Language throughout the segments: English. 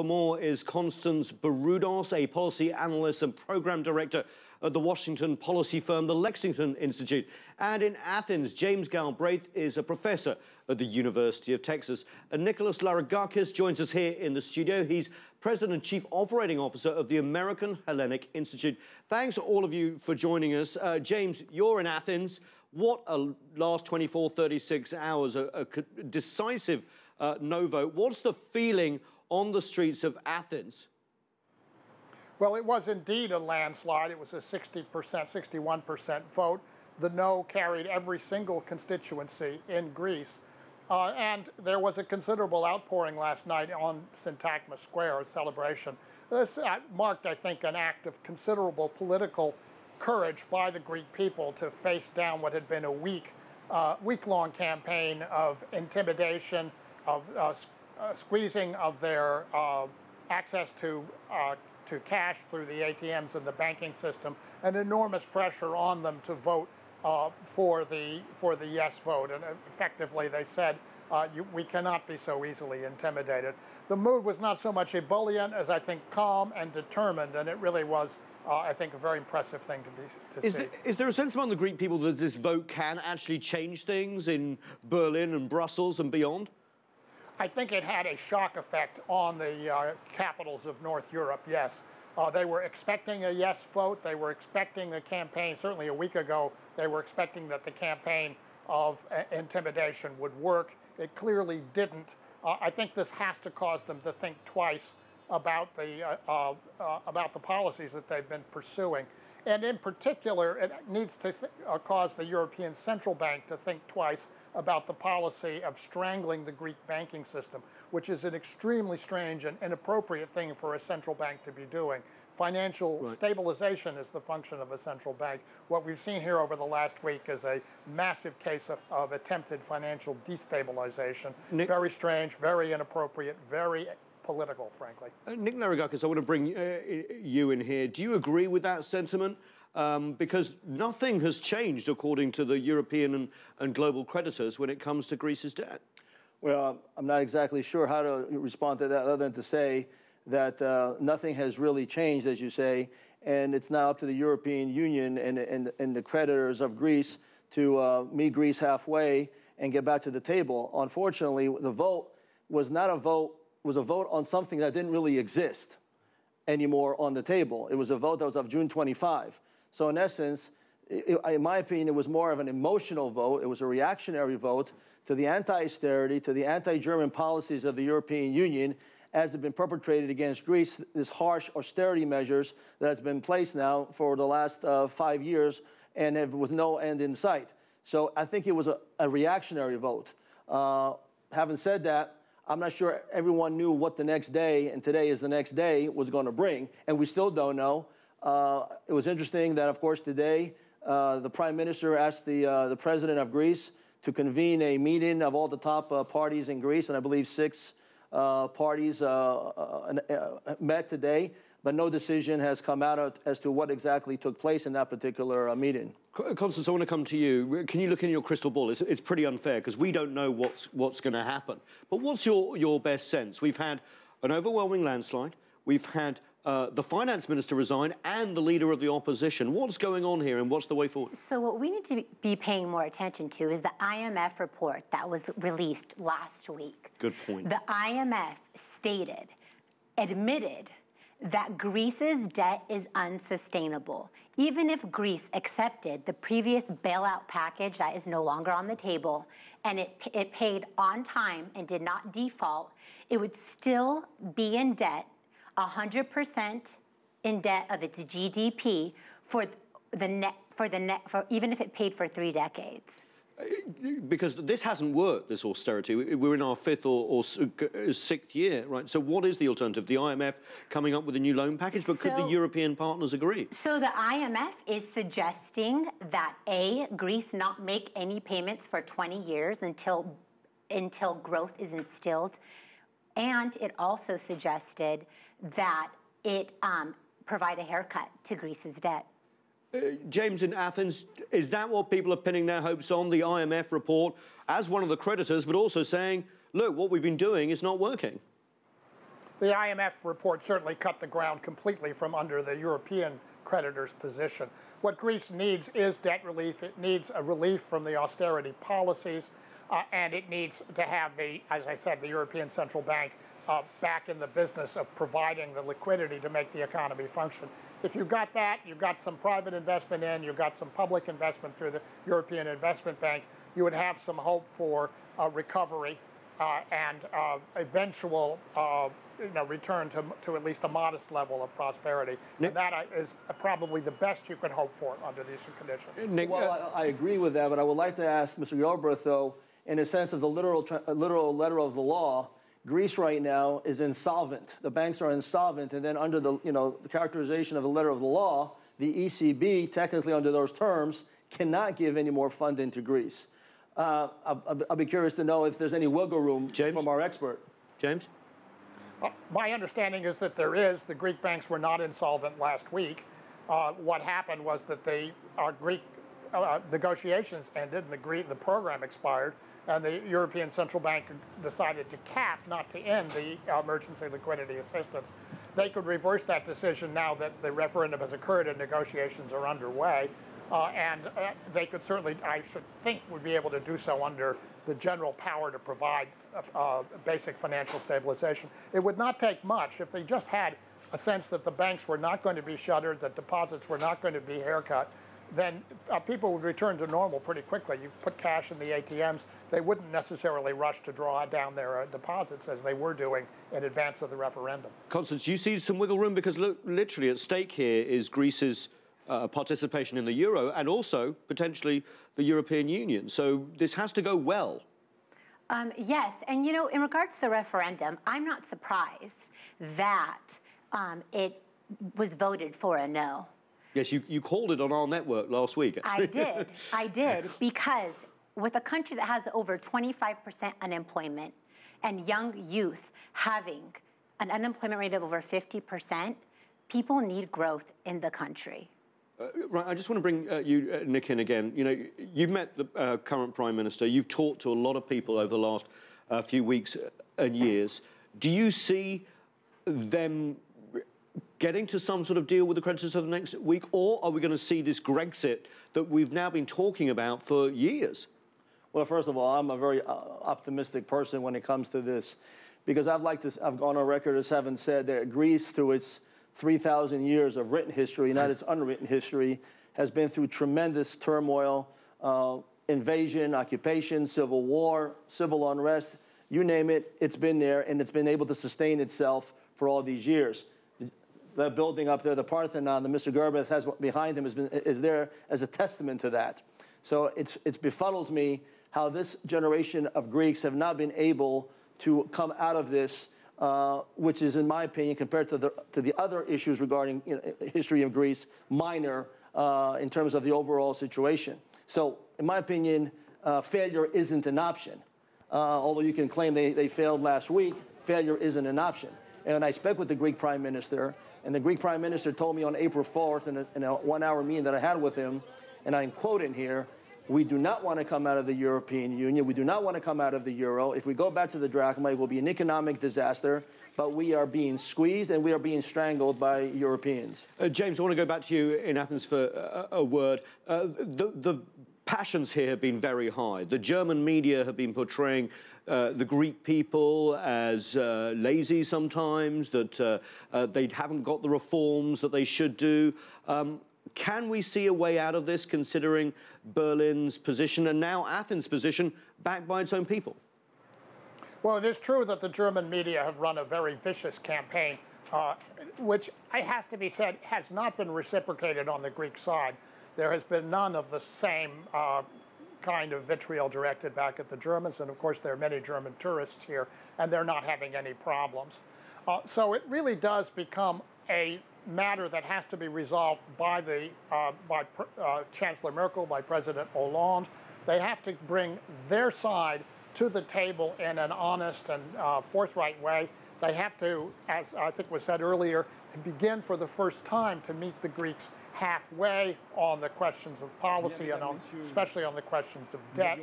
for more is Constance Baroudos, a policy analyst and program director at the Washington policy firm, the Lexington Institute. And in Athens, James Galbraith is a professor at the University of Texas. And Nicholas Larigakis joins us here in the studio. He's President and Chief Operating Officer of the American Hellenic Institute. Thanks all of you for joining us. James, you're in Athens. What a last 24, 36 hours, a decisive no vote. What's the feeling on the streets of Athens? Well, it was indeed a landslide. It was a 60%, 61% vote. The no carried every single constituency in Greece. And there was a considerable outpouring last night on Syntagma Square, a celebration. This marked, I think, an act of considerable political courage by the Greek people to face down what had been a week-long campaign of intimidation, of squeezing of their access to cash through the ATMs and the banking system, and enormous pressure on them to vote for the yes vote. And effectively, they said, we cannot be so easily intimidated. The mood was not so much ebullient as, I think, calm and determined, and it really was, I think, a very impressive thing to see. Is there a sense among the Greek people that this vote can actually change things in Berlin and Brussels and beyond? I think it had a shock effect on the capitals of North Europe, yes. They were expecting a yes vote. They were expecting the campaign, certainly a week ago, they were expecting that the campaign of intimidation would work. It clearly didn't. I think this has to cause them to think twice about the policies that they've been pursuing. And in particular, it needs to cause the European Central Bank to think twice about the policy of strangling the Greek banking system, which is an extremely strange and inappropriate thing for a central bank to be doing. Financial stabilization is the function of a central bank. What we've seen here over the last week is a massive case of attempted financial destabilization. Very strange, very inappropriate, very political, frankly. Nick Larigakis, I want to bring you in here. Do you agree with that sentiment? Because nothing has changed, according to the European and global creditors, when it comes to Greece's debt. Well, I'm not exactly sure how to respond to that other than to say that nothing has really changed, as you say, and it's now up to the European Union and the creditors of Greece to meet Greece halfway and get back to the table. Unfortunately, the vote was not a vote. Was a vote on something that didn't really exist anymore on the table. It was a vote that was of June 25. So in essence, in my opinion, it was more of an emotional vote. It was a reactionary vote to the anti-austerity, to the anti-German policies of the European Union as have been perpetrated against Greece, this harsh austerity measures that has been placed now for the last 5 years and with no end in sight. So I think it was a reactionary vote. Having said that, I'm not sure everyone knew what the next day, and today is the next day, was going to bring, and we still don't know. It was interesting that, of course, today the Prime Minister asked the President of Greece to convene a meeting of all the top parties in Greece, and I believe 6 parties met today, but no decision has come out as to what exactly took place in that particular meeting. Constance, I want to come to you. Can you look in your crystal ball? It's pretty unfair because we don't know what's going to happen. But what's your best sense? We've had an overwhelming landslide. We've had the finance minister resign and the leader of the opposition. What's going on here and what's the way forward? So what we need to be paying more attention to is the IMF report that was released last week. Good point. The IMF admitted that Greece's debt is unsustainable. Even if Greece accepted the previous bailout package that is no longer on the table and it paid on time and did not default, it would still be in debt, 100% in debt of its GDP for even if it paid for 3 decades. Because this hasn't worked, this austerity. We're in our 5th or 6th year, right? So what is the alternative? The IMF coming up with a new loan package, but could the European partners agree? So the IMF is suggesting that Greece not make any payments for 20 years until growth is instilled. And it also suggested that it provide a haircut to Greece's debt. James, in Athens, is that what people are pinning their hopes on, the IMF report, as one of the creditors, but also saying, look, what we've been doing is not working? The IMF report certainly cut the ground completely from under the European creditors' position. What Greece needs is debt relief. It needs a relief from the austerity policies, and it needs to have as I said, the European Central Bank back in the business of providing the liquidity to make the economy function. If you got that, you got some private investment in, you got some public investment through the European Investment Bank, you would have some hope for recovery and eventual return to at least a modest level of prosperity. And that is probably the best you can hope for under these conditions. Nick, well, I agree with that, but I would like to ask Mr. Galbraith, though, in a sense of the literal letter of the law, Greece right now is insolvent. The banks are insolvent, and then under the characterization of the letter of the law, the ECB, technically under those terms, cannot give any more funding to Greece. I'll be curious to know if there's any wiggle room from our expert. James? My understanding is that there is. The Greek banks were not insolvent last week. What happened was that the Greek negotiations ended and the program expired, and the European Central Bank decided to cap, not to end, the emergency liquidity assistance. They could reverse that decision now that the referendum has occurred and negotiations are underway. And they could certainly, I should think, would be able to do so under the general power to provide basic financial stabilization. It would not take much if they just had a sense that the banks were not going to be shuttered, that deposits were not going to be haircut. Then people would return to normal pretty quickly. You put cash in the ATMs, they wouldn't necessarily rush to draw down their deposits as they were doing in advance of the referendum. Constance, you see some wiggle room? Because literally at stake here is Greece's participation in the euro and also potentially the European Union. So this has to go well. Yes, and in regards to the referendum, I'm not surprised that it was voted for a no. Yes, you called it on our network last week. Actually. I did, because with a country that has over 25% unemployment and young youth having an unemployment rate of over 50%, people need growth in the country. Right, I just want to bring you, Nick, in again. You've met the current Prime Minister. You've talked to a lot of people over the last few weeks and years. Do you see them getting to some sort of deal with the creditors over the next week, or are we going to see this Grexit that we've now been talking about for years? Well, first of all, I'm a very optimistic person when it comes to this, because I've gone on record as having said that Greece, through its 3,000 years of written history, not its unwritten history, has been through tremendous turmoil, invasion, occupation, civil war, civil unrest, you name it, it's been there, and it's been able to sustain itself for all these years. The building up there, the Parthenon that Mr. Galbraith has behind him is there as a testament to that. So it befuddles me how this generation of Greeks have not been able to come out of this, which is, in my opinion, compared to the other issues regarding history of Greece, minor in terms of the overall situation. So, in my opinion, failure isn't an option. Although you can claim they failed last week, failure isn't an option. And I spoke with the Greek Prime Minister, and the Greek Prime Minister told me on April 4th in a one-hour meeting that I had with him, and I'm quoting here, "We do not want to come out of the European Union. We do not want to come out of the euro. If we go back to the drachma, it will be an economic disaster, but we are being squeezed and we are being strangled by Europeans." James, I want to go back to you in Athens for a word. The passions here have been very high. The German media have been portraying the Greek people as lazy sometimes, that they haven't got the reforms that they should do. Can we see a way out of this, considering Berlin's position and now Athens' position, backed by its own people? Well, it is true that the German media have run a very vicious campaign, which, it has to be said, has not been reciprocated on the Greek side. There has been none of the same kind of vitriol directed back at the Germans, and of course there are many German tourists here, and they're not having any problems. So it really does become a matter that has to be resolved by Chancellor Merkel, by President Hollande. They have to bring their side to the table in an honest and forthright way. They have to, as I think was said earlier, to begin for the first time to meet the Greeks halfway on the questions of policy and especially on the questions of debt.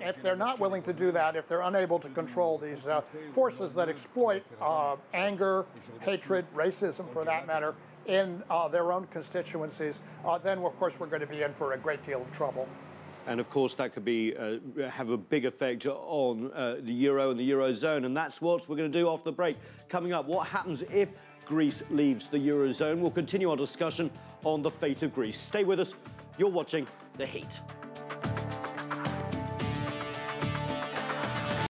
If they're not willing to do that, if they're unable to control these forces that exploit anger, hatred, racism for that matter, in their own constituencies, then of course we're going to be in for a great deal of trouble. And of course, that could be have a big effect on the euro and the eurozone. And that's what we're going to do after the break. Coming up, what happens if Greece leaves the eurozone? We'll continue our discussion on the fate of Greece. Stay with us. You're watching The Heat.